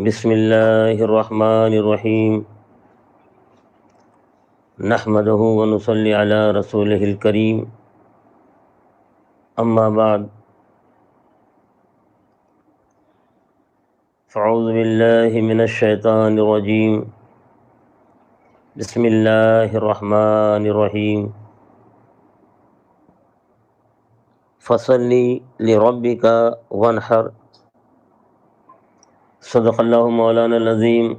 بسم اللہ الرحمن الرحیم نحمدہ ونصلی علی رسولہ الکریم اما بعد فاعوذ باللہ من الشیطان الرجیم بسم اللہ الرحمن الرحیم فصلی لربک وانحر صدق اللہ مولانا العظیم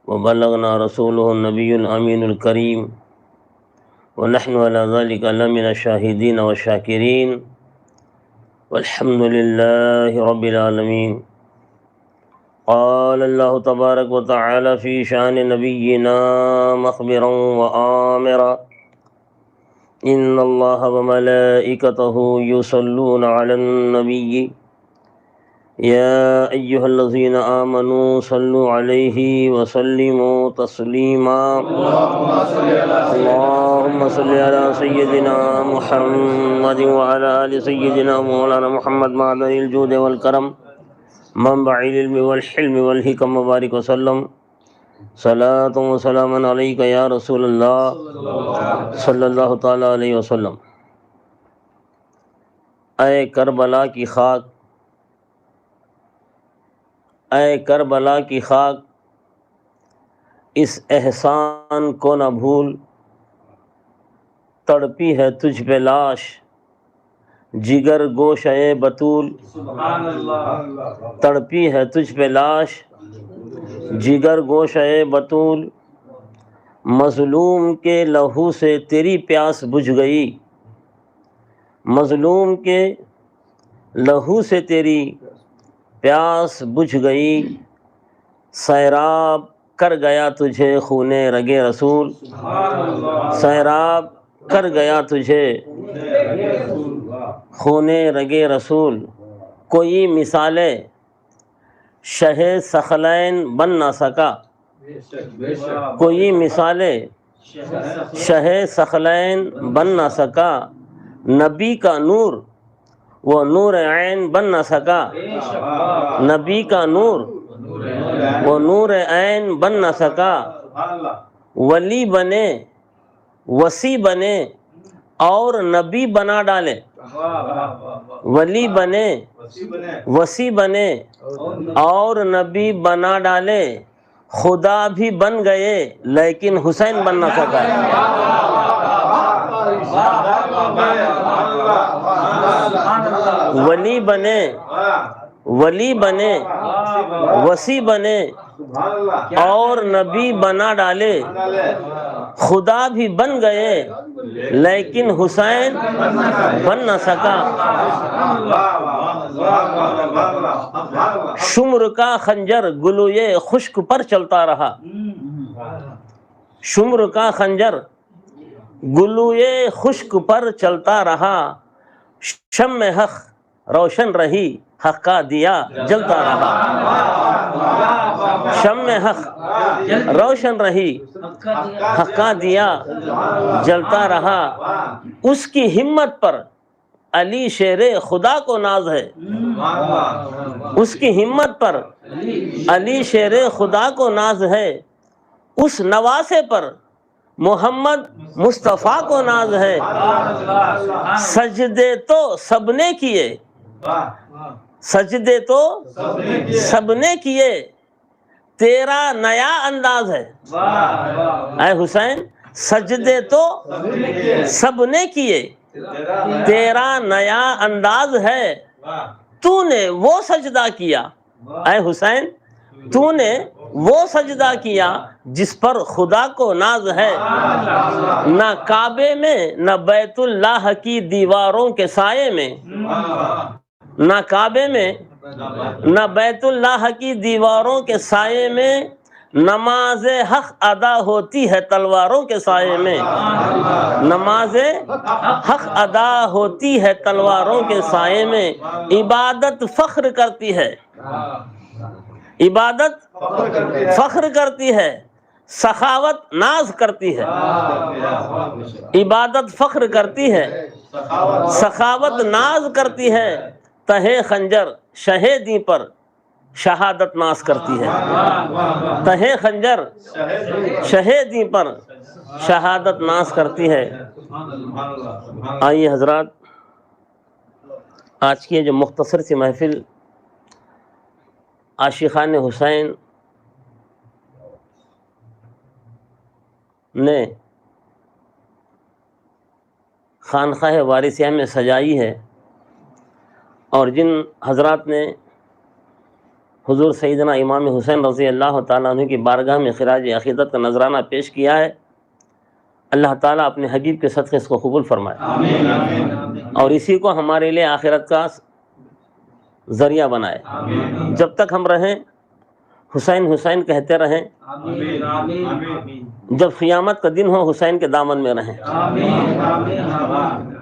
وبلغنا رسوله النبی الامین الکریم ونحن علی ذلک لمن الشاہدین والشاکرین والحمد للہ رب العالمین۔ قال اللہ تبارک وتعالی فی شان نبینا مخبرا وآمرا ان اللہ وملائکتہ یصلون علی النبی یا ایہا الذین آمنوا صلوا علیہ وسلموا تسلیما اللہم صلی علی سیدنا محمد وعلی آل سیدنا مولانا محمد معدن الجود والکرم منبع العلم والحلم والحکم مبارک وسلم صلاۃ و سلام علیک یا رسول اللہ صلی اللہ تعالی علیہ وسلم۔ اے کربلا کی خاک، اے کربلا کی خاک، اس احسان کو نہ بھول، تڑپی ہے تجھ پہ لاش جگر گوشۂ بطول، تڑپی ہے تجھ پہ لاش جگر گوشۂ بطول، مظلوم کے لہو سے تیری پیاس بجھ گئی، مظلوم کے لہو سے تیری پیاس بجھ گئی، سیراب کر گیا تجھے خون رگ رسول، سیراب کر گیا تجھے خون رگ رسول، کوئی مثال شہ ثقلین بن نہ سکا، کوئی مثال شہ ثقلین بن نہ سکا، نبی کا نور وہ نور عین بن نہ سکا، نبی کا نور وہ نور عین بن نہ سکا، ولی بنے وصی بنے اور نبی بنا ڈالے، ولی بنے وصی بنے اور نبی بنا ڈالے، خدا بھی بن گئے لیکن حسین بن نہ سکا۔ ولی بنے ولی بنے وصی بنے اور نبی بنا ڈالے، خدا بھی بن گئے لیکن حسین بن نہ سکا۔ شمر کا خنجر گلوئے خشک پر چلتا رہا، شمر کا خنجر گلوئے خشک پر چلتا رہا، شمع حق روشن رہی حق کا دیا جلتا رہا، شمع حق روشن رہی حق کا دیا جلتا رہا، اس کی ہمت پر علی شیر خدا کو ناز ہے، اس کی ہمت پر علی شیر خدا کو ناز ہے، اس نواسے پر محمد مصطفیٰ کو ناز ہے، سجدے تو سب نے کیے، سجدے تو سب نے کیے، تیرا نیا انداز ہے، اے حسین سجدے تو سب نے کیے، تیرا نیا انداز ہے، تو نے وہ سجدہ کیا، اے حسین تو نے وہ سجدہ کیا جس پر خدا کو ناز ہے، نہ کعبے میں نہ بیت اللہ کی دیواروں کے سائے میں، نہ کعبے میں نہ بیت اللہ کی دیواروں کے سائے میں، نماز حق ادا ہوتی ہے تلواروں کے سائے میں، نماز حق ادا ہوتی ہے تلواروں کے سائے میں، عبادت فخر کرتی ہے، عبادت فخر کرتی ہے، سخاوت ناز کرتی ہے، عبادت فخر کرتی ہے، سخاوت ناز کرتی ہے، تہے خنجر شہیدی پر شہادت ناز کرتی ہے، تہے خنجر شہیدی پر شہادت ناز کرتی ہے۔ آئیے حضرات، آج کی جو مختصر سی محفل عاشقان حسین نے خانقاہ وارثیہ میں سجائی ہے، اور جن حضرات نے حضور سیدنا امام حسین رضی اللہ تعالیٰ عنہ کی بارگاہ میں خراج عقیدت کا نذرانہ پیش کیا ہے، اللہ تعالیٰ اپنے حبیب کے صدقے اس کو قبول فرمائے، آمین آمین، اور اسی کو ہمارے لیے آخرت کا ذریعہ بنائے۔ آمین جب تک ہم رہیں حسین حسین کہتے رہیں، آمین آمین، جب قیامت کا دن ہو حسین کے دامن میں رہیں۔ آمین آمین آمین۔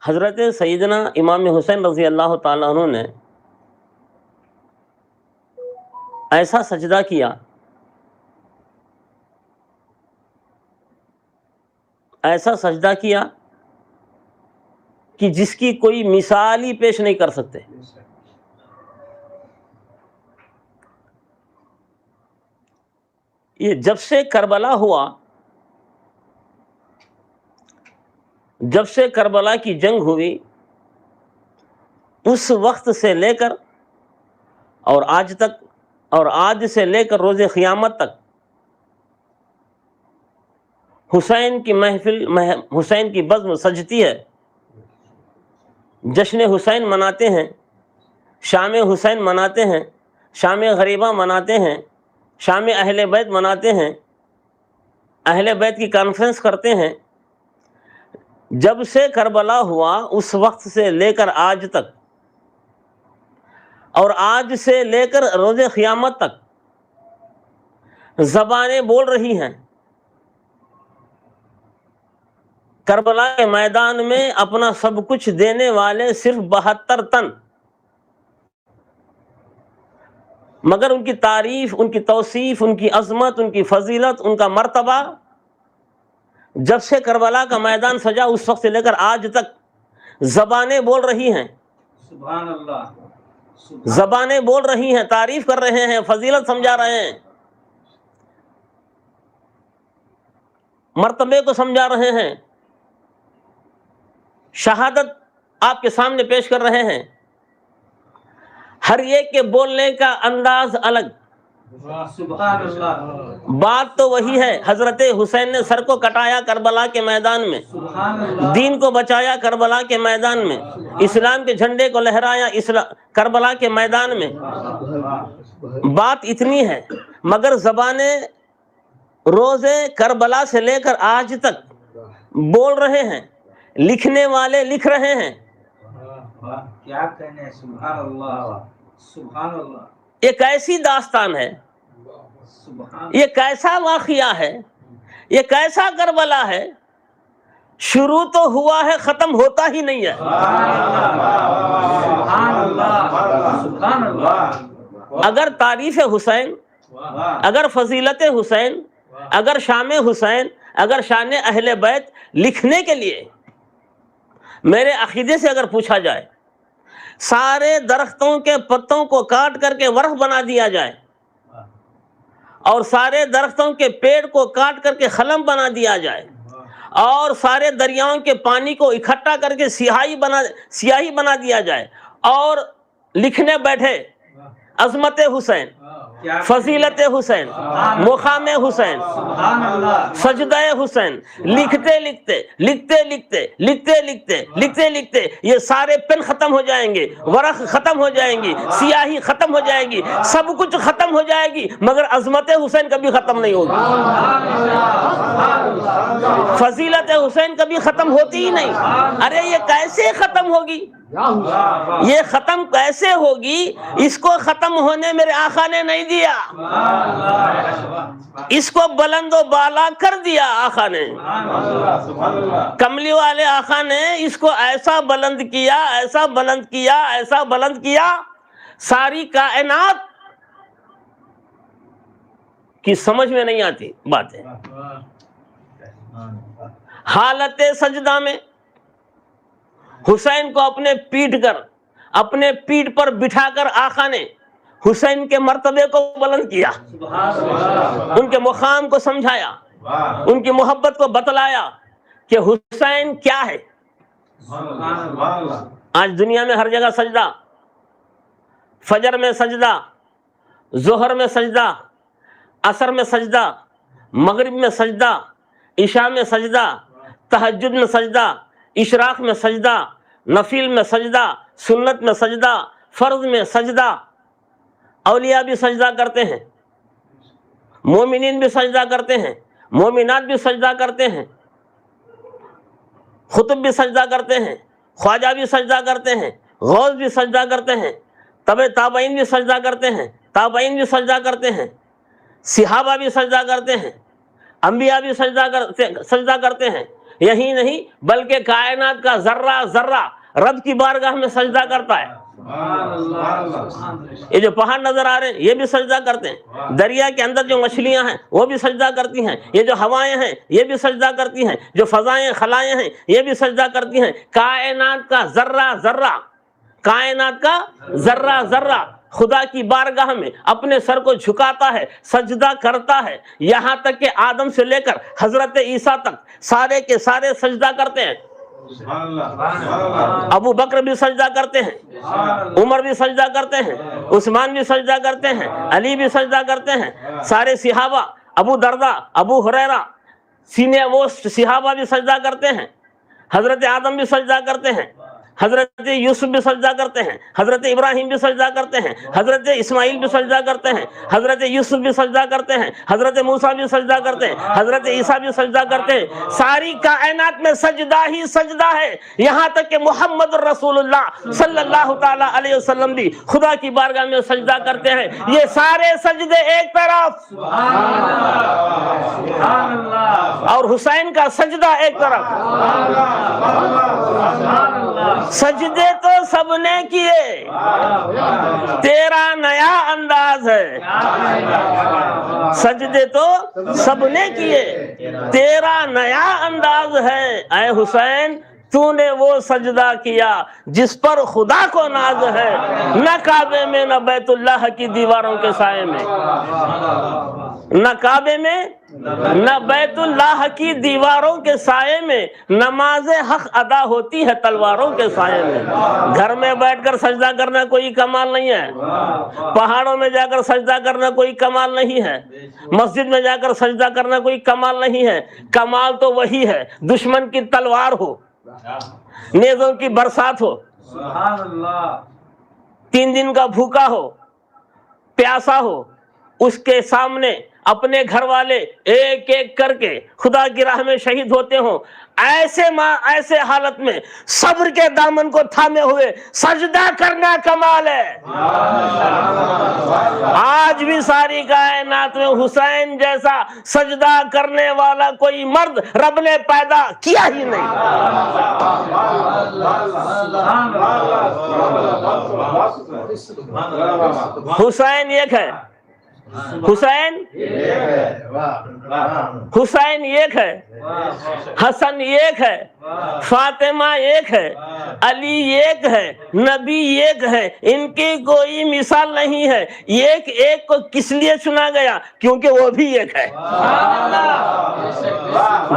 حضرت سیدنا امام حسین رضی اللہ تعالیٰ عنہ نے ایسا سجدہ کیا، ایسا سجدہ کیا کہ جس کی کوئی مثال ہی پیش نہیں کر سکتے۔ یہ جب سے کربلا ہوا، جب سے کربلا کی جنگ ہوئی، اس وقت سے لے کر اور آج تک، اور آج سے لے کر روز قیامت تک حسین کی محفل، حسین کی بزم سجتی ہے، جشن حسین مناتے ہیں، شام حسین مناتے ہیں، شام غریبہ مناتے ہیں، شام اہل بیت مناتے ہیں، اہل بیت کی کانفرنس کرتے ہیں۔ جب سے کربلا ہوا اس وقت سے لے کر آج تک، اور آج سے لے کر روز قیامت تک زبانیں بول رہی ہیں، کربلا کے میدان میں اپنا سب کچھ دینے والے صرف 72 تن، مگر ان کی تعریف، ان کی توصیف، ان کی عظمت، ان کی فضیلت، ان کا مرتبہ جب سے کربلا کا میدان سجا اس وقت سے لے کر آج تک زبانیں بول رہی ہیں، سبحان اللہ، زبانیں بول رہی ہیں، تعریف کر رہے ہیں، فضیلت سمجھا رہے ہیں، مرتبے کو سمجھا رہے ہیں، شہادت آپ کے سامنے پیش کر رہے ہیں۔ ہر ایک کے بولنے کا انداز الگ، سبحان اللہ، بات تو وہی ہے۔ حضرت حسین نے سر کو کٹایا کربلا کے میدان میں، سبحان اللہ، دین کو بچایا کربلا کے میدان میں، اسلام کے جھنڈے کو لہرایا کربلا کے میدان میں۔ بات اتنی ہے، مگر زبانیں روزے کربلا سے لے کر آج تک بول رہے ہیں، لکھنے والے لکھ رہے ہیں۔ کیا کہنے، سبحان اللہ، سبحان اللہ، ایک ایسی داستان ہے، سبحان یہ کیسا واقعہ ہے، یہ کیسا کربلا ہے، شروع تو ہوا ہے خاتم ہوتا ہی نہیں ہے۔ سبحان اللہ، سبحان اللہ، اگر تعریف حسین، اگر فضیلت حسین، اگر شام حسین، اگر شان اہل بیت لکھنے کے لیے میرے عقیدے سے اگر پوچھا جائے، سارے درختوں کے پتوں کو کاٹ کر کے ورق بنا دیا جائے، اور سارے درختوں کے پیڑ کو کاٹ کر کے قلم بنا دیا جائے، اور سارے دریاؤں کے پانی کو اکٹھا کر کے سیاہی بنا دیا جائے، اور لکھنے بیٹھے عظمت حسین، فضیلت حسین، مقام حسین، سبحان اللہ، سجدہ حسین، لکھتے لکھتے لکھتے لکھتے لکھتے لکھتے لکھتے لکھتے یہ سارے پن ختم ہو جائیں گے، ورق ختم ہو جائیں گی، سیاہی ختم ہو جائے گی، سب کچھ ختم ہو جائے گی، مگر عظمت حسین کبھی ختم نہیں ہوگی، فضیلت حسین کبھی ختم ہوتی ہی نہیں۔ ارے یہ کیسے ختم ہوگی، یہ ختم کیسے ہوگی؟ اس کو ختم ہونے میرے آقا نے نہیں دیا، اس کو بلند و بالا کر دیا آقا نے، کملی والے آقا نے اس کو ایسا بلند کیا، ایسا بلند کیا، ایسا بلند کیا، ساری کائنات کی سمجھ میں نہیں آتی باتیں۔ حالت سجدہ میں حسین کو اپنے پیٹھ پر بٹھا کر آقا نے حسین کے مرتبے کو بلند کیا، ان کے مقام کو سمجھایا، ان کی محبت کو بتلایا کہ حسین کیا ہے۔ آج دنیا میں ہر جگہ سجدہ، فجر میں سجدہ، ظہر میں سجدہ، عصر میں سجدہ، مغرب میں سجدہ، عشاء میں سجدہ، تہجد میں سجدہ، اشراق میں سجدہ، نفل میں سجدہ، سنت میں سجدہ، فرض میں سجدہ۔ اولیاء بھی سجدہ کرتے ہیں، مومنین بھی سجدہ کرتے ہیں، مومنات بھی سجدہ کرتے ہیں، خطب بھی سجدہ کرتے ہیں، خواجہ بھی سجدہ کرتے ہیں، غوث بھی سجدہ کرتے ہیں، تابعین بھی سجدہ کرتے ہیں، تابعین بھی سجدہ کرتے ہیں، صحابہ بھی سجدہ کرتے ہیں، انبیاء بھی سجدہ کرتے ہیں۔ یہی نہیں بلکہ کائنات کا ذرہ ذرہ رب کی بارگاہ میں سجدہ کرتا ہے۔ یہ جو پہاڑ نظر آ رہے ہیں یہ بھی سجدہ کرتے ہیں، دریا کے اندر جو مچھلیاں ہیں وہ بھی سجدہ کرتی ہیں، یہ جو ہوائیں ہیں یہ بھی سجدہ کرتی ہیں، جو فضائیں خلائیں ہیں یہ بھی سجدہ کرتی ہیں۔ کائنات کا ذرہ ذرہ خدا کی بارگاہ میں اپنے سر کو جھکاتا ہے، سجدہ کرتا ہے، یہاں تک کہ آدم سے لے کر حضرت عیسیٰ تک سارے کے سارے سجدہ کرتے ہیں۔ ابو بکر بھی سجدہ کرتے ہیں، عمر بھی سجدہ کرتے ہیں، عثمان بھی سجدہ کرتے ہیں، علی بھی سجدہ کرتے ہیں، سارے صحابہ، ابو دردہ، ابو ہریرہ، سینئر موسٹ صحابہ بھی سجدہ کرتے ہیں، حضرت آدم بھی سجدہ کرتے ہیں، حضرت یوسف بھی سجدہ کرتے ہیں، حضرت ابراہیم بھی سجدہ کرتے ہیں، حضرت اسماعیل بھی سجدہ کرتے ہیں، حضرت یوسف بھی سجدہ کرتے ہیں، حضرت موسیٰ بھی سجدہ کرتے ہیں، حضرت عیسیٰ بھی سجدہ کرتے ہیں۔ ساری کائنات میں سجدہ ہی سجدہ ہے، یہاں تک کہ محمد رسول اللہ صلی اللہ تعالی علیہ وسلم بھی خدا کی بارگاہ میں سجدہ کرتے ہیں۔ یہ سارے سجدے ایک طرف اور حسین کا سجدہ ایک طرف۔ سجدے تو سب نے کیے، تیرا نیا انداز ہے۔ سجدے تو سب نے کیے، تیرا نیا انداز ہے۔ اے حسین تو نے وہ سجدہ کیا جس پر خدا کو ناز ہے، نہ کعبے میں نہ بیت اللہ کی دیواروں کے سائے میں، نہ کعبے میں نہ بیت اللہ کی دیواروں کے سائے میں نماز حق ادا ہوتی ہے تلواروں کے سائے میں۔ گھر میں بیٹھ کر سجدہ کرنا کوئی کمال نہیں ہے، پہاڑوں میں جا کر سجدہ کرنا کوئی کمال نہیں ہے، مسجد میں جا کر سجدہ کرنا کوئی کمال نہیں ہے۔ کمال تو وہی ہے دشمن کی تلوار ہو، نیزوں کی برسات ہو، 3 دن کا بھوکا ہو، پیاسا ہو، اس کے سامنے اپنے گھر والے ایک ایک کر کے خدا کی راہ میں شہید ہوتے ہوں، ایسے حالت میں صبر کے دامن کو تھامے ہوئے سجدہ کرنا کمال ہے۔ آج بھی ساری کائنات میں حسین جیسا سجدہ کرنے والا کوئی مرد رب نے پیدا کیا ہی نہیں۔ حسین ایک ہے، حسین ایک ہے، حسن ایک ہے، فاطمہ ایک ہے، علی ایک ہے، نبی ایک ہے، ان کی کوئی مثال نہیں ہے۔ ایک ایک کو کس لیے چنا گیا؟ کیونکہ وہ بھی ایک ہے،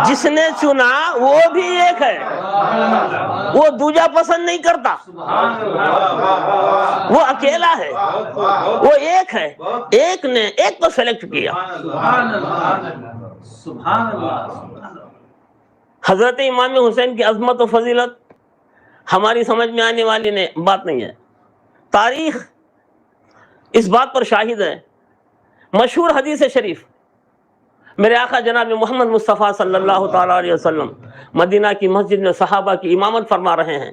جس نے چنا وہ بھی ایک ہے، وہ دوجا پسند نہیں کرتا، وہ اکیلا ہے، وہ ایک ہے، ایک نے ایک کو سلیکٹ کیا۔ حضرت امام حسین کی عظمت و فضیلت ہماری سمجھ میں آنے والی بات نہیں ہے، تاریخ اس بات پر شاہد ہے۔ مشہور حدیث شریف میرے آقا جناب محمد مصطفیٰ صلی اللہ تعالیٰ علیہ وسلم مدینہ کی مسجد میں صحابہ کی امامت فرما رہے ہیں۔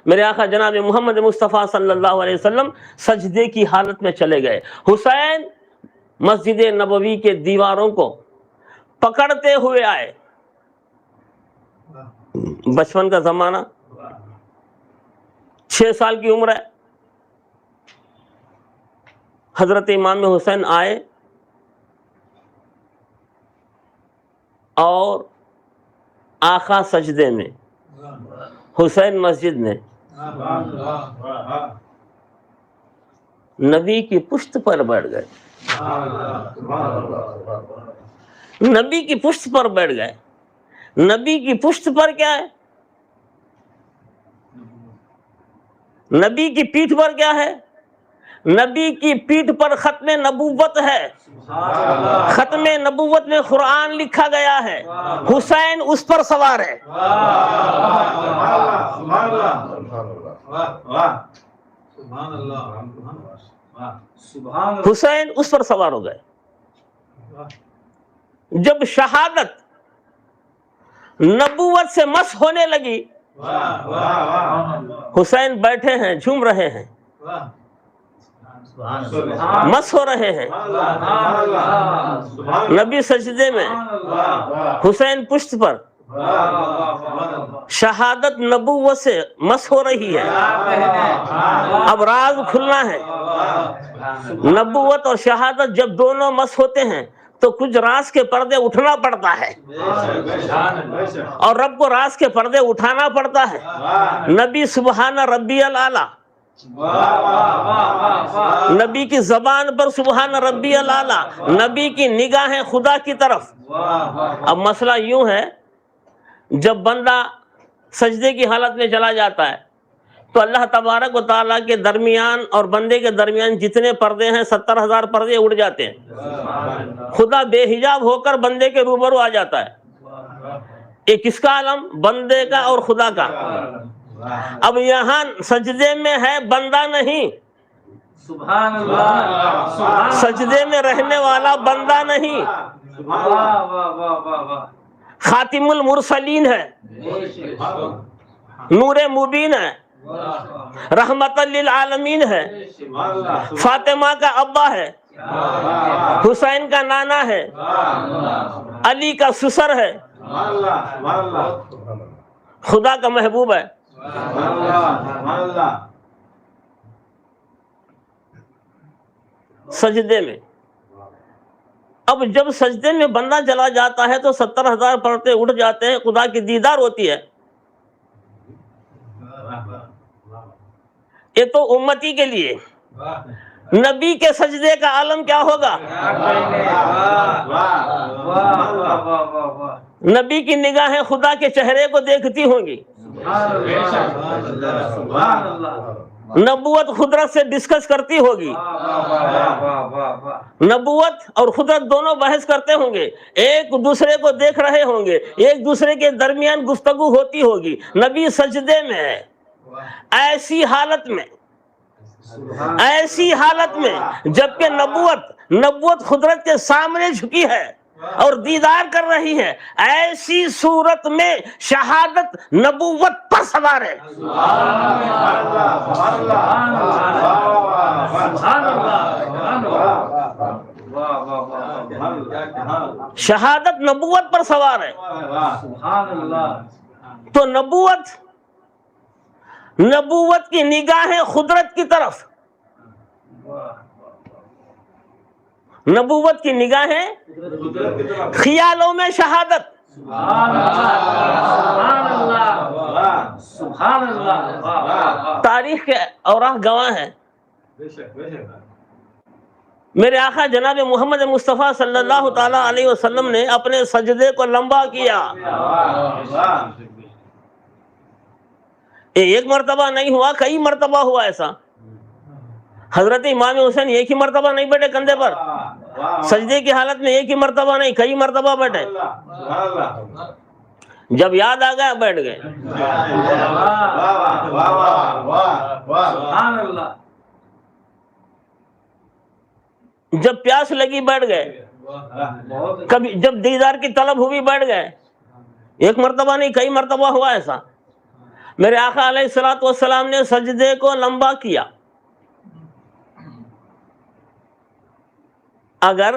میرے آقا جناب محمد مصطفیٰ صلی اللہ علیہ وسلم سجدے کی حالت میں چلے گئے۔ حسین مسجد نبوی کے دیواروں کو پکڑتے ہوئے آئے۔ بچپن کا زمانہ، 6 سال کی عمر ہے، حضرت امام حسین آئے اور آقا سجدے میں، حسین مسجد میں، نبی کی پشت پر بیٹھ گئے، نبی کی پشت پر بیٹھ گئے۔ نبی کی پشت پر کیا ہے؟ نبی کی پیٹھ پر کیا ہے؟ نبی کی پیٹھ پر ختم نبوت ہے۔ ختم نبوت میں قرآن لکھا گیا ہے، حسین اس پر سوار ہے۔ حسین اس پر سوار ہو گئے۔ جب شہادت نبوت سے مس ہونے لگی، حسین بیٹھے ہیں، جھوم رہے ہیں، مس ہو رہے ہیں، نبی سجدے میں، حسین پشت پر، شہادت نبوت سے مس ہو رہی ہے۔ اب راز کھلنا ہے۔ نبوت اور شہادت جب دونوں مس ہوتے ہیں تو کچھ راز کے پردے اٹھنا پڑتا ہے، اور رب کو راز کے پردے اٹھانا پڑتا ہے۔ نبی سبحان ربی الاعلیٰ، نبی کی زبان پر سبحان ربی الاعلیٰ، نبی کی نگاہیں خدا کی طرف۔ اب مسئلہ یوں ہے، جب بندہ سجدے کی حالت میں چلا جاتا ہے تو اللہ تبارک و تعالیٰ کے درمیان اور بندے کے درمیان جتنے پردے ہیں 70,000 پردے اڑ جاتے ہیں۔ خدا بے حجاب ہو کر بندے کے روبرو آ جاتا ہے۔ ایک کس کا عالم؟ بندے کا اور خدا کا۔ اب یہاں سجدے میں ہے، بندہ نہیں۔ سبحان اللہ، سجدے میں رہنے والا بندہ نہیں، واہ واہ واہ واہ واہ، خاتم المرسلین ہے، نور مبین ہے، رحمت للعالمین ہے، فاطمہ کا ابا ہے، حسین کا نانا ہے، علی کا سسر ہے، خدا کا محبوب ہے۔ سجدے میں، اب جب سجدے میں بندہ چلا جاتا ہے تو 70,000 پردے اٹھ جاتے ہیں، خدا کی دیدار ہوتی ہے۔ یہ تو امتی کے لیے۔ نبی کے سجدے کا عالم کیا ہوگا؟ نبی کی نگاہیں خدا کے چہرے کو دیکھتی ہوں گی، نبوت قدرت سے ڈسکس کرتی ہوگی، نبوت اور قدرت دونوں بحث کرتے ہوں گے، ایک دوسرے کو دیکھ رہے ہوں گے، ایک دوسرے کے درمیان گفتگو ہوتی ہوگی۔ نبی سجدے میں ہے، ایسی حالت میں، ایسی حالت میں جبکہ نبوت قدرت کے سامنے جھکی ہے اور دیدار کر رہی ہے، ایسی صورت میں شہادت نبوت پر سوار ہے۔ شہادت نبوت پر سوار ہے۔ تو نبوت کی نگاہیں قدرت کی طرف، نبوت کی نگاہیں خیالوں میں شہادت۔ تاریخ کے اوراق گواہ ہیں، میرے آقا جناب محمد مصطفیٰ صلی اللہ تعالی علیہ وسلم نے اپنے سجدے کو لمبا کیا۔ ایک مرتبہ نہیں ہوا، کئی مرتبہ ہوا ایسا۔ حضرت امام حسین ایک ہی مرتبہ نہیں بیٹھے کندھے پر، سجدے کی حالت میں ایک ہی مرتبہ نہیں، کئی مرتبہ بیٹھے۔ جب یاد آ گیا بیٹھ گئے۔ جب پیاس لگی بیٹھ گئے، کبھی جب دیدار کی طلب ہوئی بیٹھ گئے۔ ایک مرتبہ نہیں، کئی مرتبہ ہوا ایسا۔ میرے آقا علیہ الصلوۃ والسلام نے سجدے کو لمبا کیا۔ اگر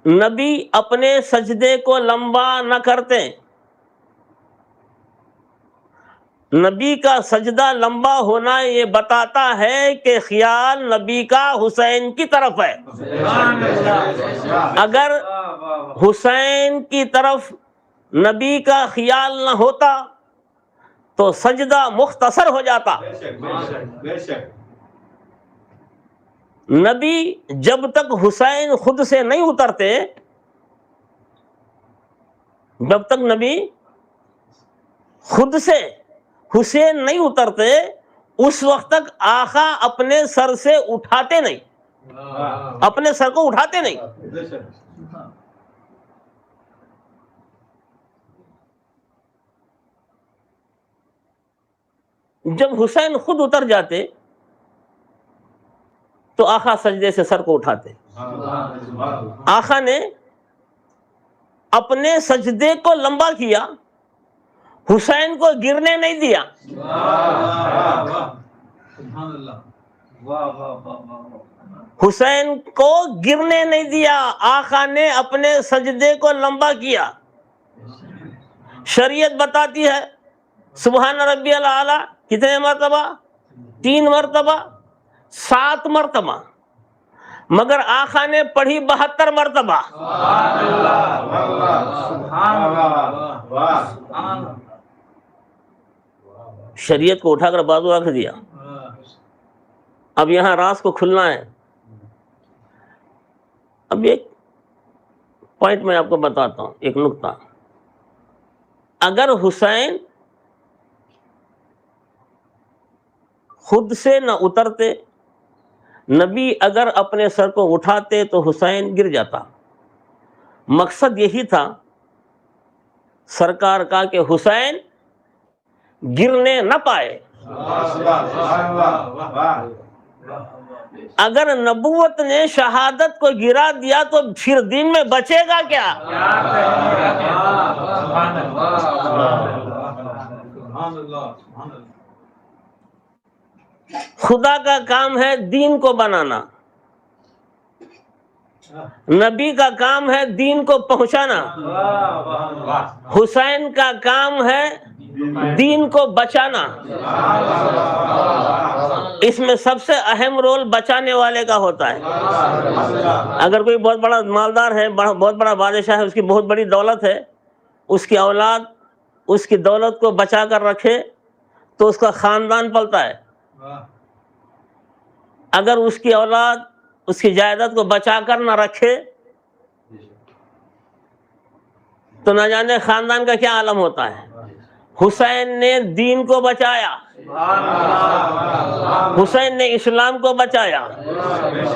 نبی اپنے سجدے کو لمبا نہ کرتے، نبی کا سجدہ لمبا ہونا یہ بتاتا ہے کہ خیال نبی کا حسین کی طرف ہے۔ اگر حسین کی طرف نبی کا خیال نہ ہوتا تو سجدہ مختصر ہو جاتا۔ نبی جب تک حسین خود سے نہیں اترتے، جب تک نبی خود سے حسین نہیں اترتے، اس وقت تک آقا اپنے سر سے اٹھاتے نہیں، اپنے سر کو اٹھاتے نہیں۔ جب حسین خود اتر جاتے تو آقا سجدے سے سر کو اٹھاتے۔ آقا نے اپنے سجدے کو لمبا کیا، حسین کو گرنے نہیں دیا۔ حسین کو گرنے نہیں دیا، آقا نے اپنے سجدے کو لمبا کیا۔ شریعت بتاتی ہے سبحان ربی الاعلی کتنے مرتبہ؟ 3 مرتبہ، 7 مرتبہ، مگر آقا نے پڑھی 72 مرتبہ۔ شریعت کو اٹھا کر بازو رکھ دیا۔ اب یہاں راز کو کھلنا ہے۔ اب ایک پوائنٹ میں آپ کو بتاتا ہوں، ایک نقطہ۔ اگر حسین خود سے نہ اترتے، نبی اگر اپنے سر کو اٹھاتے تو حسین گر جاتا۔ مقصد یہی تھا سرکار کا کہ حسین گرنے نہ پائے۔ اگر نبوت نے شہادت کو گرا دیا تو پھر دین میں بچے گا کیا؟ خدا کا کام ہے دین کو بنانا، نبی کا کام ہے دین کو پہنچانا، حسین کا کام ہے دین کو بچانا۔ اس میں سب سے اہم رول بچانے والے کا ہوتا ہے۔ اگر کوئی بہت بڑا مالدار ہے، بہت بڑا بادشاہ ہے، اس کی بہت بڑی دولت ہے، اس کی اولاد اس کی دولت کو بچا کر رکھے تو اس کا خاندان پلتا ہے۔ اگر اس کی اولاد اس کی جائیداد کو بچا کر نہ رکھے تو نہ جانے خاندان کا کیا عالم ہوتا ہے۔ حسین نے دین کو بچایا، حسین نے اسلام کو بچایا،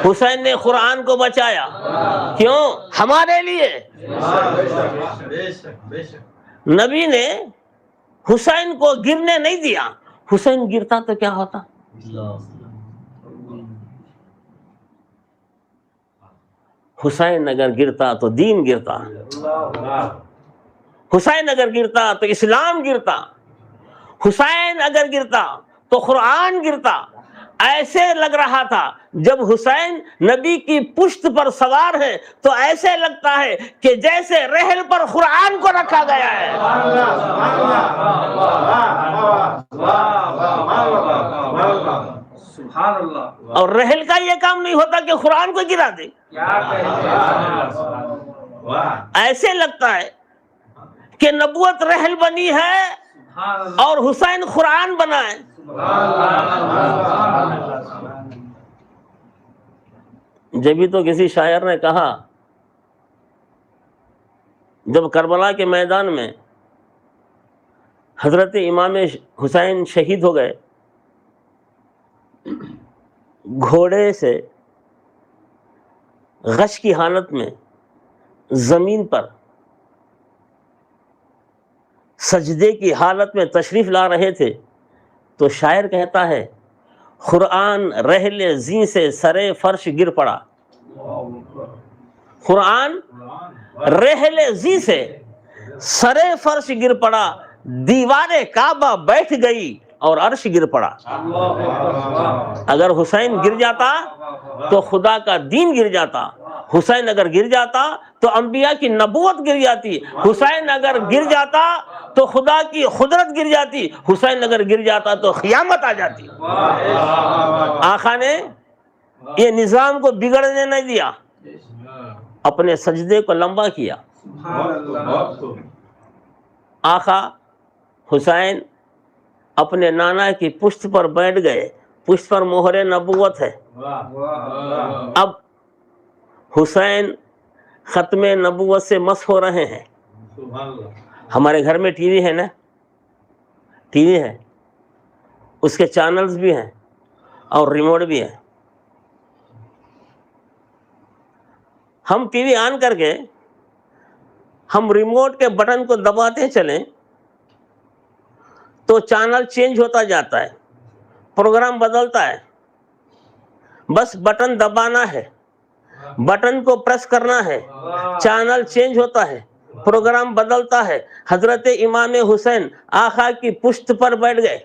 حسین نے قرآن کو بچایا۔ کیوں؟ ہمارے لیے۔ نبی نے حسین کو گرنے نہیں دیا۔ حسین گرتا تو کیا ہوتا؟ حسین اگر گرتا تو دین گرتا، حسین اگر گرتا تو اسلام گرتا، حسین اگر گرتا تو قرآن گرتا۔ ایسے لگ رہا تھا جب حسین نبی کی پشت پر سوار ہے تو ایسے لگتا ہے کہ جیسے رحل پر قرآن کو رکھا گیا ہے۔ سبحان اللہ۔ اور رحل کا یہ کام نہیں ہوتا کہ قرآن کو گرا دے۔ ایسے لگتا ہے کہ نبوت رحل بنی ہے اور حسین قرآن بنا ہے۔ جبھی تو کسی شاعر نے کہا جب کربلا کے میدان میں حضرت امام حسین شہید ہو گئے، گھوڑے سے غش کی حالت میں زمین پر سجدے کی حالت میں تشریف لا رہے تھے تو شاعر کہتا ہے قرآن رحل زیں سے سرے فرش گر پڑا۔ قرآن رحل زیں سے سرے فرش گر پڑا، دیوار کعبہ بیٹھ گئی اور عرش گر پڑا۔ اگر حسین گر جاتا تو خدا کا دین گر جاتا، حسین اگر گر جاتا تو انبیاء کی نبوت گر جاتی، حسین اگر گر جاتا تو خدا کی قدرت گر جاتی، حسین اگر گر جاتا تو قیامت آ جاتی۔ آقا نے یہ نظام کو بگڑنے نہیں دیا، اپنے سجدے کو لمبا کیا۔ آقا حسین اپنے نانا کی پشت پر بیٹھ گئے، پشت پر مہر نبوت ہے۔ اب حسین ختم نبوت سے مس ہو رہے ہیں۔ ہمارے گھر میں ٹی وی ہے نا، ٹی وی ہے، اس کے چینلز بھی ہیں اور ریموٹ بھی ہے۔ ہم ٹی وی آن کر کے ہم ریموٹ کے بٹن کو دباتے چلیں تو چینل چینج ہوتا جاتا ہے، پروگرام بدلتا ہے۔ بس بٹن دبانا ہے، بٹن کو پریس کرنا ہے، چینل چینج ہوتا ہے، پروگرام بدلتا ہے۔ حضرت امام حسین آقا کی پشت پر بیٹھ گئے،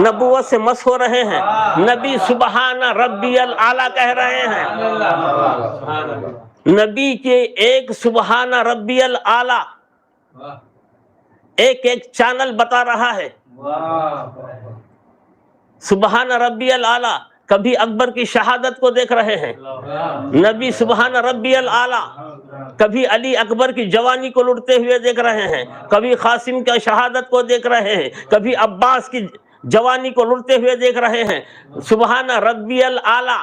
نبوت سے مس ہو رہے ہیں۔ نبی سبحان ربی الاعلیٰ کہہ رہے ہیں۔ نبی کے ایک سبحان ربی الاعلیٰ ایک ایک چینل بتا رہا ہے۔ سبحان ربی الاعلیٰ کبھی اکبر کی شہادت کو دیکھ رہے ہیں، نبی سبحان ربی الاعلیٰ کبھی علی اکبر کی جوانی کو لٹتے ہوئے دیکھ رہے ہیں، کبھی قاسم کی شہادت کو دیکھ رہے ہیں، کبھی عباس کی جوانی کو لٹتے ہوئے دیکھ رہے ہیں۔ سبحان ربی الاعلیٰ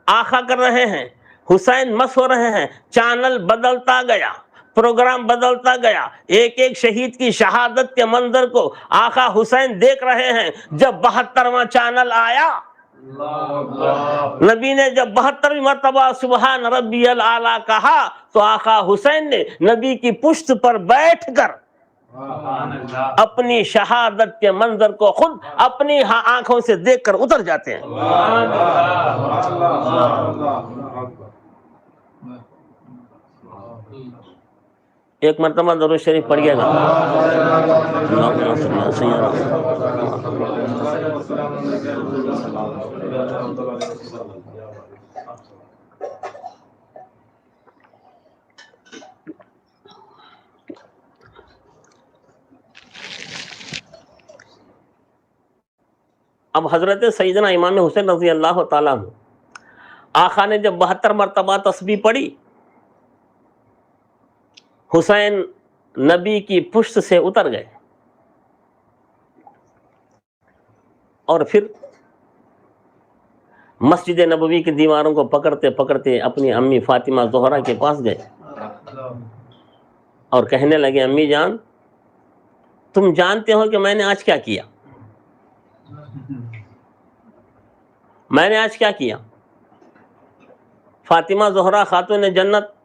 آقا کر رہے ہیں، حسین مس ہو رہے ہیں۔ چینل بدلتا گیا، پروگرام بدلتا گیا، ایک ایک شہید کی شہادت کے منظر کو آقا حسین دیکھ رہے ہیں۔ جب 72واں چینل آیا، نبی نے جب 72ویں مرتبہ سبحان ربی الاعلیٰ کہا تو آقا حسین نے نبی کی پشت پر بیٹھ کر اپنی شہادت کے منظر کو خود اپنی آنکھوں سے دیکھ کر اتر جاتے ہیں۔ ایک مرتبہ درود شریف پڑھیے گا۔ اب حضرت سیدنا امام حسین رضی اللہ تعالیٰ عنہ آقا نے جب 72 مرتبہ تسبیح پڑھی، حسین نبی کی پشت سے اتر گئے اور پھر مسجد نبوی کی دیواروں کو پکڑتے پکڑتے اپنی امی فاطمہ زہرا کے پاس گئے اور کہنے لگے، امی جان تم جانتے ہو کہ میں نے آج کیا کیا؟ میں نے آج کیا کیا؟ فاطمہ زہرا خاتون جنت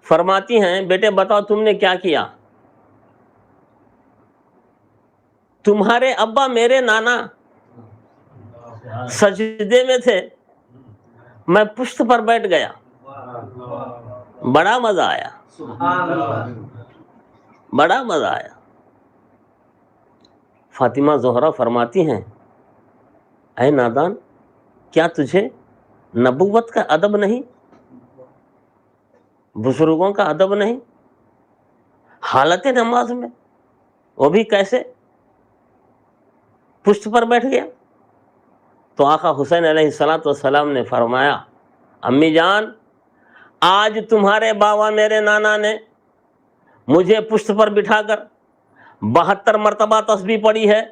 فرماتی ہیں، بیٹے بتاؤ تم نے کیا کیا؟ تمہارے ابا میرے نانا سجدے میں تھے، میں پشت پر بیٹھ گیا، بڑا مزہ آیا، بڑا مزہ آیا۔ فاطمہ زہرا فرماتی ہیں، اے نادان کیا تجھے نبوت کا ادب نہیں، بزرگوں کا ادب نہیں؟ حالت نماز میں وہ بھی کیسے پشت پر بیٹھ گیا؟ تو آقا حسین علیہ السلام نے فرمایا، امی جان آج تمہارے باوا میرے نانا نے مجھے پشت پر بٹھا کر 72 مرتبہ تسبیح پڑھی ہے،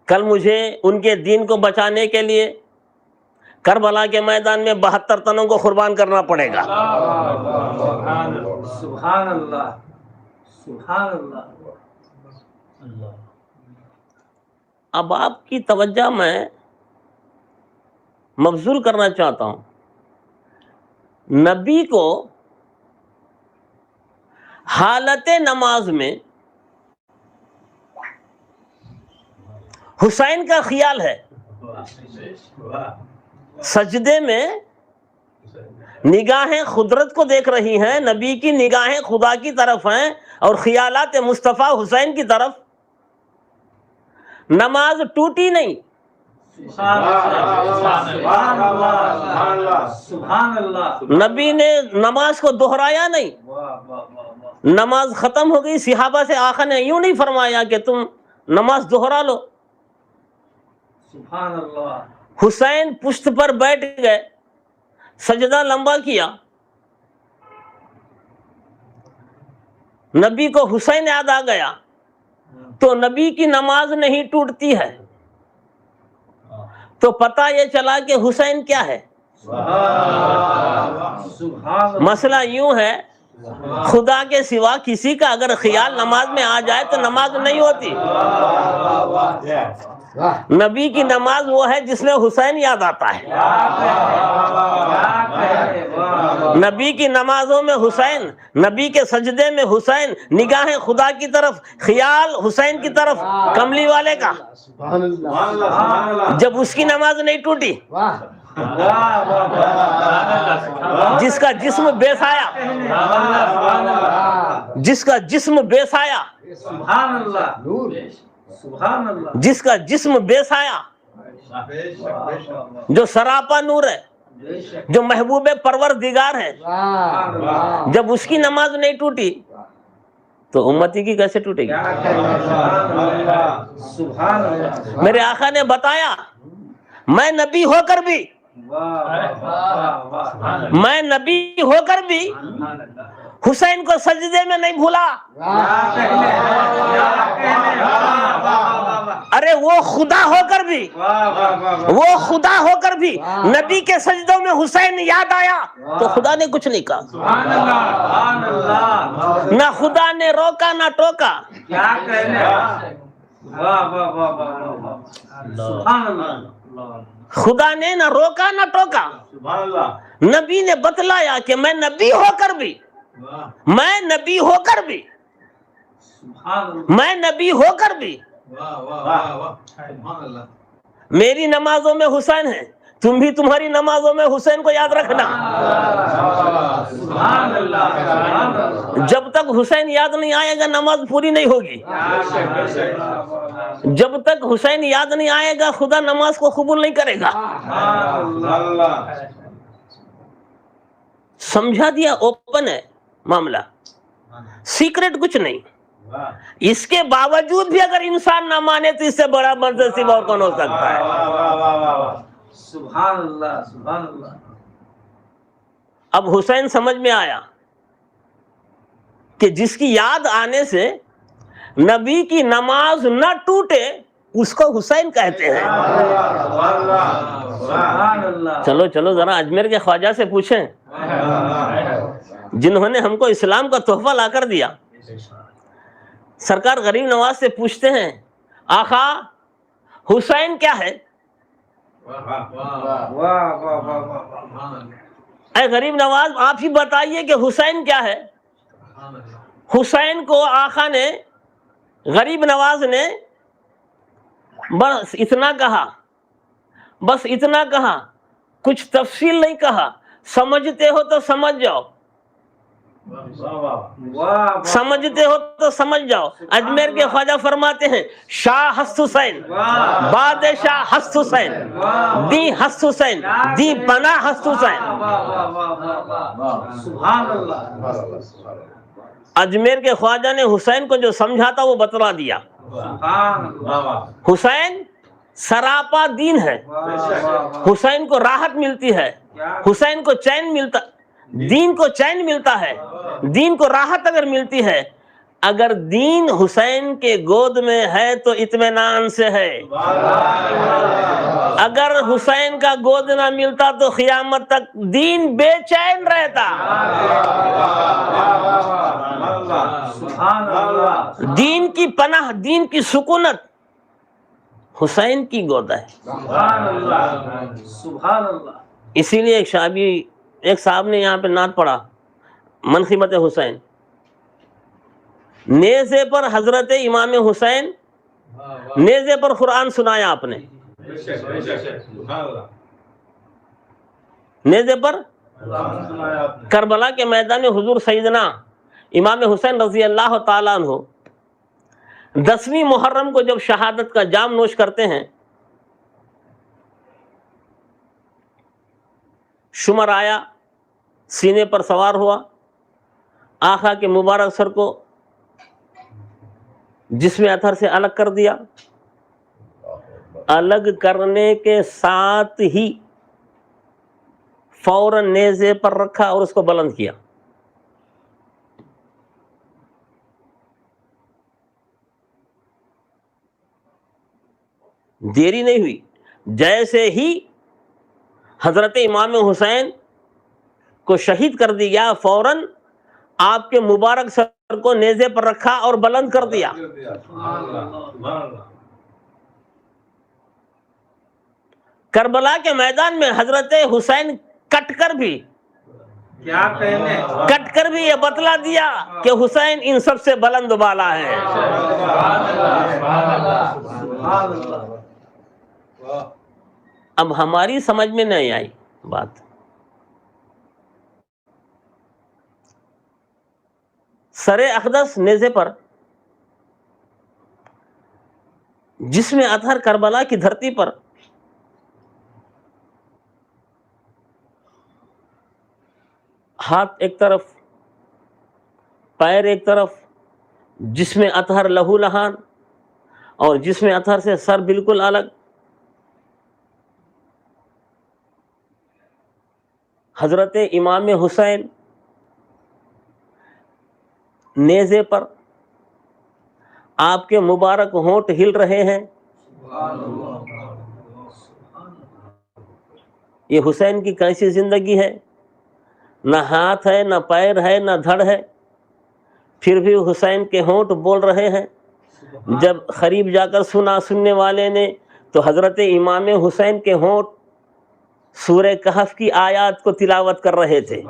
کل مجھے ان کے دین کو بچانے کے لیے کربلا کے میدان میں 72 تنوں کو قربان کرنا پڑے گا۔ سبحان اللہ، سبحان اللہ۔ اب آپ کی توجہ میں مبذول کرنا چاہتا ہوں، نبی کو حالت نماز میں حسین کا خیال ہے، سجدے میں نگاہیں قدرت کو دیکھ رہی ہیں، نبی کی نگاہیں خدا کی طرف ہیں اور خیالات مصطفیٰ حسین کی طرف۔ نماز ٹوٹی نہیں، نبی نے نماز کو دہرایا نہیں، نماز ختم ہو گئی، صحابہ سے آقا نے یوں نہیں فرمایا کہ تم نماز دہرا لو۔ سبحان اللہ۔ حسین پشت پر بیٹھ گئے، سجدہ لمبا کیا، نبی کو حسین یاد آ گیا تو نبی کی نماز نہیں ٹوٹتی ہے، تو پتہ یہ چلا کہ حسین کیا ہے۔ مسئلہ یوں ہے، خدا کے سوا کسی کا اگر خیال نماز میں آ جائے تو نماز نہیں ہوتی۔ نبی کی نماز وہ ہے جس میں حسین یاد آتا ہے۔ نبی کی نمازوں میں حسین، نبی کے سجدے میں حسین، نگاہیں خدا کی طرف، خیال حسین کی طرف، کملی والے کا۔ جب اس کی نماز نہیں ٹوٹی، جس کا جسم بے سایہ، جس کا جسم بے سایہ، سبحان اللہ، سبحان اللہ، جس کا جسم بے سایہ، جو سراپا نور ہے، جو محبوب پروردگار ہے، جب اس کی نماز نہیں ٹوٹی تو امتی کی کیسے ٹوٹے گی؟ سبحان اللہ، میرے آقا نے بتایا، میں نبی ہو کر بھی، میں نبی ہو کر بھی حسین کو سجدے میں نہیں بھولا۔ ارے وہ خدا ہو کر بھی، وہ خدا ہو کر بھی نبی کے سجدوں میں حسین یاد آیا تو خدا نے کچھ نہیں کہا، نہ خدا نے روکا نہ ٹوکا۔ کیا کہنے، واہ واہ واہ واہ، سبحان اللہ، خدا نے نہ روکا نہ ٹوکا، نبی نے بتلایا کہ میں نبی ہو کر بھی، میں نبی ہو کر بھی، میں نبی ہو کر بھی میری نمازوں میں حسین ہے، تم بھی تمہاری نمازوں میں حسین کو یاد رکھنا۔ جب تک حسین یاد نہیں آئے گا نماز پوری نہیں ہوگی، جب تک حسین یاد نہیں آئے گا خدا نماز کو قبول نہیں کرے گا۔ سمجھا دیا، اوپن ہے معاملہ، سیکرٹ کچھ نہیں۔ اس کے باوجود بھی اگر انسان نہ مانے تو اس سے بڑا منظر سوا اور کون ہو سکتا ہے؟ سبحان اللہ، سبحان اللہ۔ اب حسین سمجھ میں آیا کہ جس کی یاد آنے سے نبی کی نماز نہ ٹوٹے اس کو حسین کہتے ہیں۔ چلو چلو ذرا اجمیر کے خواجہ سے پوچھیں، جنہوں نے ہم کو اسلام کا تحفہ لا کر دیا۔ سرکار غریب نواز سے پوچھتے ہیں، آقا حسین کیا ہے؟ اے غریب نواز آپ ہی بتائیے کہ حسین کیا ہے؟ حسین کو آقا نے، غریب نواز نے بس اتنا کہا، بس اتنا کہا، کچھ تفصیل نہیں کہا، سمجھتے ہو تو سمجھ جاؤ، سمجھتے ہو تو سمجھ جاؤ۔ اجمیر کے خواجہ فرماتے ہیں، شاہ ہست حسین، بادشاہ ہست حسین، دی ہست حسین، دی پناہ ہست حسین۔ سبحان اللہ، اجمیر کے خواجہ نے حسین کو جو سمجھا تھا وہ بتلا دیا۔ حسین سراپا دین ہے، حسین کو راحت ملتی ہے، حسین کو چین ملتا، دین کو چین ملتا ہے، دین کو راحت اگر ملتی ہے، اگر دین حسین کے گود میں ہے تو اطمینان سے ہے، اگر حسین کا گود نہ ملتا تو قیامت تک دین بے چین رہتا۔ دین کی پناہ، دین کی سکونت حسین کی گود ہے۔ اسی لیے ایک صاحب نے یہاں پہ نعت پڑھا، منقبت حسین، نیزے پر حضرت امام حسین، نیزے پر قرآن سنایا آپ نے، نیزے پر کربلا کے میدان میں حضور سیدنا امام حسین رضی اللہ تعالیٰ عنہ 10ویں محرم کو جب شہادت کا جام نوش کرتے ہیں، شمر آیا، سینے پر سوار ہوا، آقا کے مبارک سر کو جسم اطہر سے الگ کر دیا، الگ کرنے کے ساتھ ہی فوراً نیزے پر رکھا اور اس کو بلند کیا. دیری نہیں ہوئی. جیسے ہی حضرت امام حسین کو شہید کر دیا، فوراً آپ کے مبارک سر کو نیزے پر رکھا اور بلند کر دیا. کربلا کے میدان میں حضرت حسین کٹ کر بھی یہ بتلا دیا کہ حسین ان سب سے بلند بالا ہے. اب ہماری سمجھ میں نہیں آئی بات. سر اقدس نیزے پر، جس میں اطہر کربلا کی دھرتی پر ہاتھ ایک طرف، پیر ایک طرف، جس میں اطہر لہو لہان اور جس میں اطہر سے سر بالکل الگ. حضرت امام حسین نیزے پر، آپ کے مبارک ہونٹ ہل رہے ہیں. یہ حسین کی کیسی زندگی ہے؟ نہ ہاتھ ہے، نہ پیر ہے، نہ دھڑ ہے، پھر بھی حسین کے ہونٹ بول رہے ہیں. جب قریب جا کر سننے والے نے تو حضرت امام حسین کے ہونٹ سورہ کہف کی آیات کو تلاوت کر رہے تھے.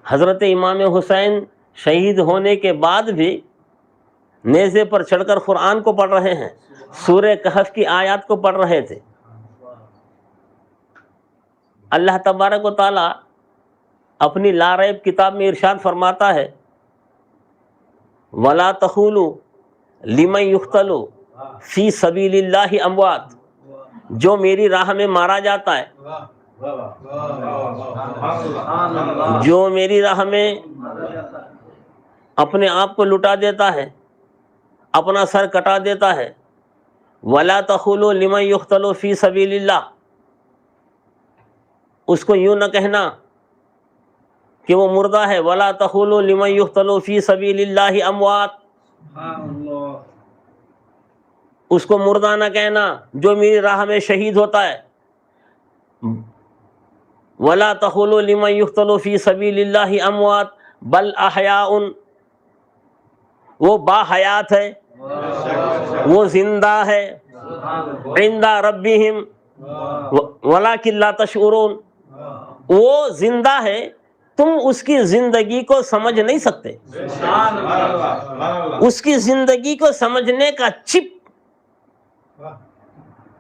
حضرت امام حسین شہید ہونے کے بعد بھی نیزے پر چڑھ کر قرآن کو پڑھ رہے ہیں، سورہ کہف کی آیات کو پڑھ رہے تھے. اللہ تبارک و تعالی اپنی لا ریب کتاب میں ارشاد فرماتا ہے، وَلَا تَقُولُوا لِمَن يُقْتَلُ فِي سَبِيلِ اللَّهِ أَمْوَاتٌ، جو میری راہ میں مارا جاتا ہے، جو میری راہ میں اپنے آپ کو لٹا دیتا ہے، اپنا سر کٹا دیتا ہے. وَلَا تَقُولُوا لِمَن يُقْتَلُ فِي سَبِيلِ اللَّهِ، اس کو یوں نہ کہنا کہ وہ مردہ ہے. وَلَا تَقُولُوا لِمَن يُقْتَلُ فِي سَبِيلِ اللَّهِ أَمْوَاتٌ، اس کو مردہ نہ کہنا جو میری راہ میں شہید ہوتا ہے. وَلَا تَقُولُوا لِمَن يُقْتَلُ فِي سَبِيلِ اللَّهِ أَمْوَاتٌ بَلْ أَحْيَاءٌ، وہ با حیات ہے، وہ زندہ ہے. عِندَ رَبِّهِمْ وَلَٰكِن لَا تَشْعُرُونَ، وہ زندہ ہے، تم اس کی زندگی کو سمجھ نہیں سکتے. اس کی زندگی کو سمجھنے کا چپ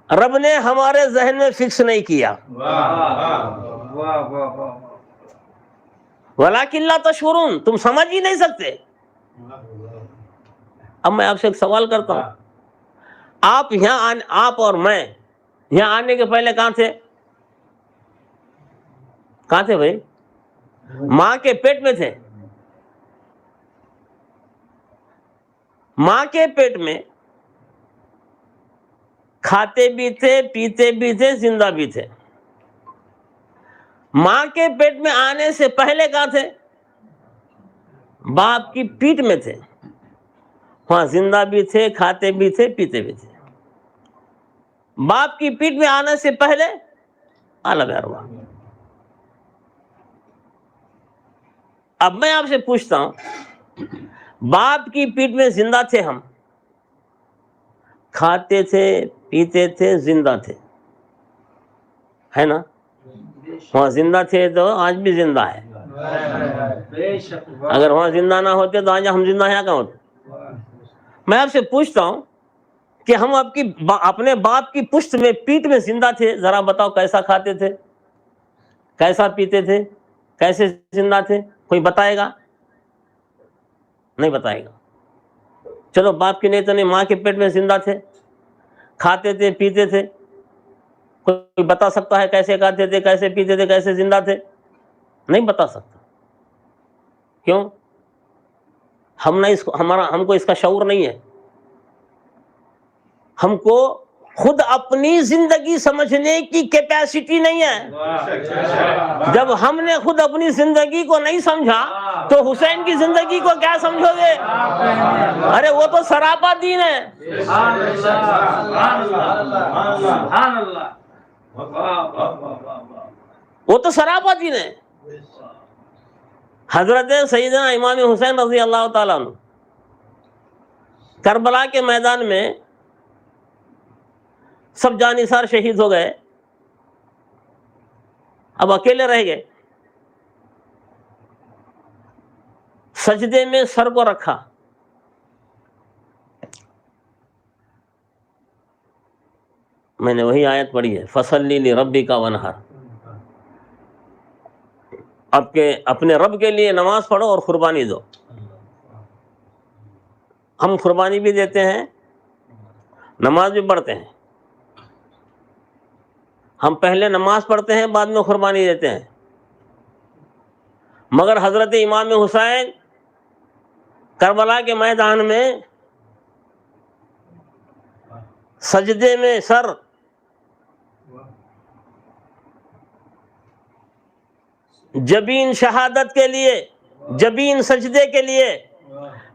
رب نے ہمارے ذہن میں فکس نہیں کیا. وَلَٰكِن لَا تَشْعُرُونَ، تم سمجھ ہی نہیں سکتے. اب میں آپ سے ایک سوال کرتا ہوں، آپ اور میں یہاں آنے کے پہلے کہاں تھے؟ کہاں تھے بھائی؟ ماں کے پیٹ میں تھے. ماں کے پیٹ میں کھاتے بھی تھے، پیتے بھی تھے، زندہ بھی تھے. ماں کے پیٹ میں آنے سے پہلے کہاں تھے؟ باپ کی پیٹ میں تھے. وہاں زندہ بھی تھے، کھاتے بھی تھے، پیتے بھی تھے. باپ کی پیٹ میں آنے سے پہلے عالم ارواح. اب میں آپ سے پوچھتا ہوں، باپ کی پیٹ میں زندہ تھے ہم، کھاتے تھے، پیتے تھے، زندہ تھے، ہے نا؟ وہاں زندہ تھے تو آج بھی زندہ ہے. اگر وہاں زندہ نہ ہوتے تو آج ہم زندہ ہیں کہاں ہوتے؟ میں آپ سے پوچھتا ہوں کہ ہم اپنے باپ کی پشت میں، پیٹ میں زندہ تھے، ذرا بتاؤ کیسا کھاتے تھے، کیسا پیتے تھے، کیسے زندہ تھے؟ کوئی بتائے گا؟ نہیں بتائے گا. چلو باپ کی نہیں تو نہیں، ماں کے پیٹ میں زندہ تھے، کھاتے تھے، پیتے تھے. کوئی بتا سکتا ہے کیسے کھاتے تھے، کیسے پیتے تھے، کیسے زندہ تھے؟ نہیں بتا سکتا. کیوں؟ ہم کو اس کا شعور نہیں ہے. ہم کو خود اپنی زندگی سمجھنے کی کیپیسٹی نہیں ہے. جب ہم نے خود اپنی زندگی کو نہیں سمجھا تو حسین کی زندگی کو کیا سمجھو گے؟ ارے وہ تو سراپا دین ہے. سبحان اللہ سبحان اللہ. وہ تو سراپا دین ہے. حضرت سیدنا امام حسین رضی اللہ تعالیٰ عنہ کربلا کے میدان میں سب جانثار شہید ہو گئے، اب اکیلے رہ گئے. سجدے میں سر کو رکھا، میں نے وہی آیت پڑھی ہے فصلی لربک وانحر. اب کے اپنے رب کے لیے نماز پڑھو اور قربانی دو. ہم قربانی بھی دیتے ہیں، نماز بھی پڑھتے ہیں. ہم پہلے نماز پڑھتے ہیں، بعد میں قربانی دیتے ہیں. مگر حضرت امام حسین کربلا کے میدان میں سجدے میں سر، جبین شہادت کے لیے، جبین سجدے کے لیے،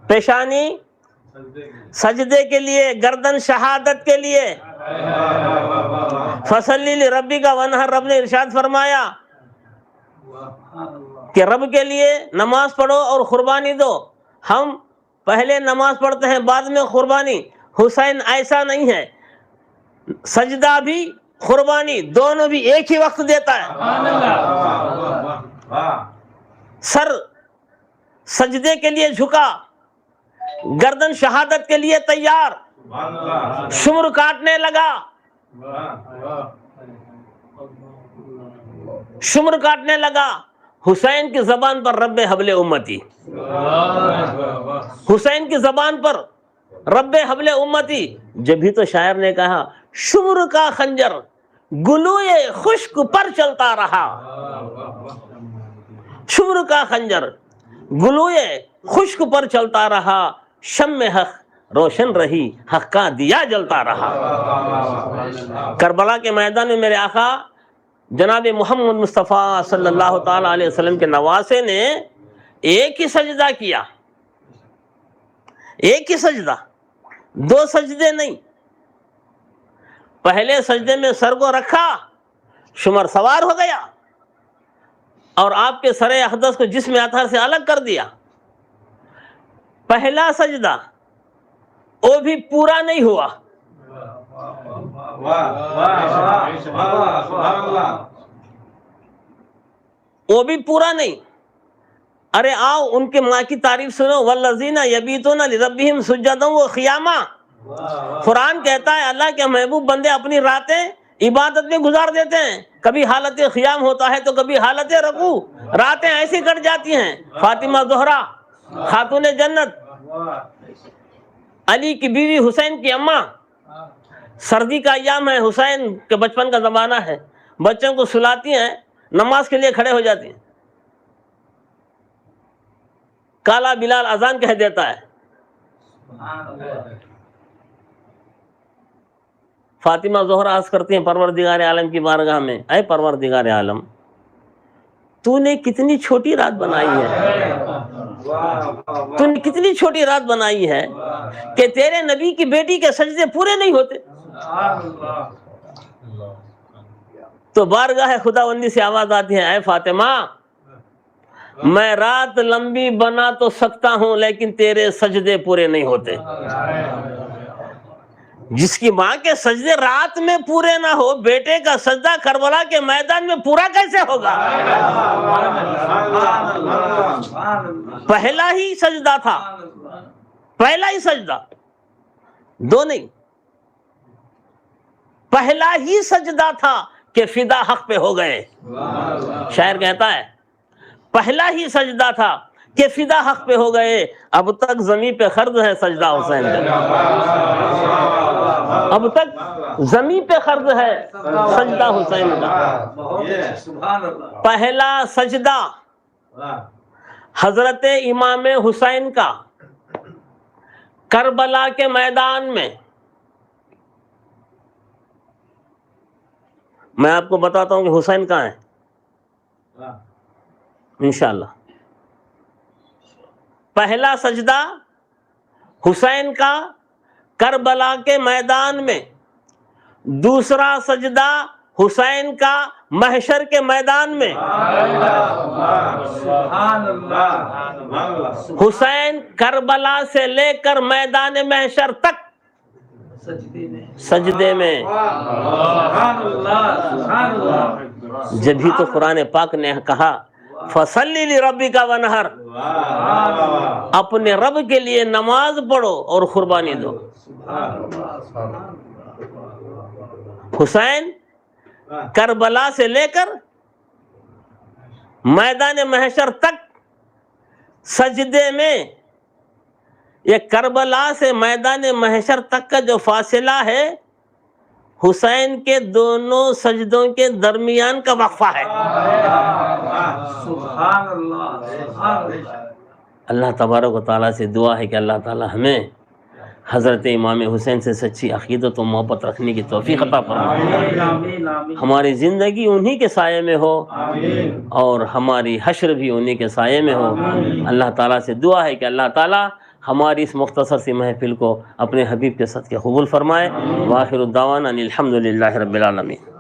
پیشانی سجدے کے لیے، گردن شہادت کے لیے. فصلی لربک وانحر، رب نے ارشاد فرمایا کہ رب کے لیے نماز پڑھو اور قربانی دو. ہم پہلے نماز پڑھتے ہیں بعد میں قربانی. حسین ایسا نہیں ہے، سجدہ بھی قربانی دونوں بھی ایک ہی وقت دیتا ہے. سر سجدے کے لیے جھکا، گردن شہادت کے لیے تیار، شمر کاٹنے لگا، شمر کاٹنے لگا. حسین کی زبان پر رب حبل امتی، حسین کی زبان پر رب حبل امتی. جب ہی تو شاعر نے کہا شمر کا خنجر گلوئے خشک پر چلتا رہا. شمر کا خنجر گلوئے خشک پر چلتا رہا، شمع حق روشن رہی، حق کا دیا جلتا رہا. کربلا کے میدان میں میرے آقا جناب محمد مصطفیٰ صلی اللہ تعالی علیہ وسلم کے نواسے نے ایک ہی سجدہ کیا، ایک ہی سجدہ، دو سجدے نہیں. پہلے سجدے میں سر کو رکھا، شمر سوار ہو گیا اور آپ کے سر اقدس کو جسم اطہر سے الگ کر دیا. پہلا سجدہ وہ بھی پورا نہیں ہوا. وہ بھی پورا نہیں. ارے آؤ ان کے ماں کی تعریف سنو، والذین یبیتون لربہم سجدا و قیاما. قرآن کہتا ہے اللہ کے محبوب بندے اپنی راتیں عبادت میں گزار دیتے ہیں. کبھی حالت قیام ہوتا ہے تو کبھی حالت رکوع. راتیں ایسی کٹ جاتی ہیں. فاطمہ زہرا خاتون جنت، علی کی بیوی حسین کی اماں، سردی کا ایام ہے، حسین کے بچپن کا زمانہ ہے، بچوں کو سلاتی ہیں، نماز کے لیے کھڑے ہو جاتی ہیں. کالا بلال اذان کہہ دیتا ہے. فاطمہ زہرا عرض کرتی ہیں پروردگار عالم کی بارگاہ میں، اے پروردگار عالم، تو نے کتنی چھوٹی رات بنائی ہے، تو نے کتنی چھوٹی رات بنائی ہے کہ تیرے نبی کی بیٹی کے سجدے پورے نہیں ہوتے. تو بارگاہ خداوندی سے آواز آتی ہے، اے فاطمہ، میں رات لمبی بنا تو سکتا ہوں لیکن تیرے سجدے پورے نہیں ہوتے. جس کی ماں کے سجدے رات میں پورے نہ ہو، بیٹے کا سجدہ کربلا کے میدان میں پورا کیسے ہوگا؟ پہلا ہی سجدہ تھا، پہلا ہی سجدہ، دو نہیں. پہلا ہی سجدہ تھا کہ فدا حق پہ ہو گئے. شاعر کہتا ہے پہلا ہی سجدہ تھا کہ فدا حق پہ ہو گئے. اب تک زمین پہ خرد ہے سجدہ حسین کا، اب تک زمین پہ خرد ہے سجدہ حسین کا. پہلا سجدہ حضرت امام حسین کا کربلا کے میدان میں میں آپ کو بتاتا ہوں کہ حسین کہاں ہے انشاءاللہ. پہلا سجدہ حسین کا کربلا کے میدان میں، دوسرا سجدہ حسین کا محشر کے میدان میں. سبحان اللہ. حسین کربلا سے لے کر میدان محشر تک سجدے میں. سبحان اللہ. سبحان اللہ. جبھی تو قرآن پاک نے کہا فصلی لربک وانحر، اپنے رب کے لیے نماز پڑھو اور قربانی دو. حسین کربلا سے لے کر میدان محشر تک سجدے میں. یہ کربلا سے میدان محشر تک کا جو فاصلہ ہے حسین کے دونوں سجدوں کے درمیان کا وقفہ ہے. سبحان اللہ. سبحان اللہ. اللہ تبارک و تعالیٰ سے دعا ہے کہ اللہ تعالیٰ ہمیں حضرت امام حسین سے سچی عقیدت و محبت رکھنے کی توفیق عطا فرمائے. آمین آمین. ہماری زندگی انہی کے سائے میں ہو اور ہماری حشر بھی انہی کے سائے میں ہو. اللہ تعالیٰ سے دعا ہے کہ اللہ تعالیٰ ہماری اس مختصر سی محفل کو اپنے حبیب کے صدقے قبول فرمائے. وآخر الدعوانا ان الحمد للہ رب العالمین.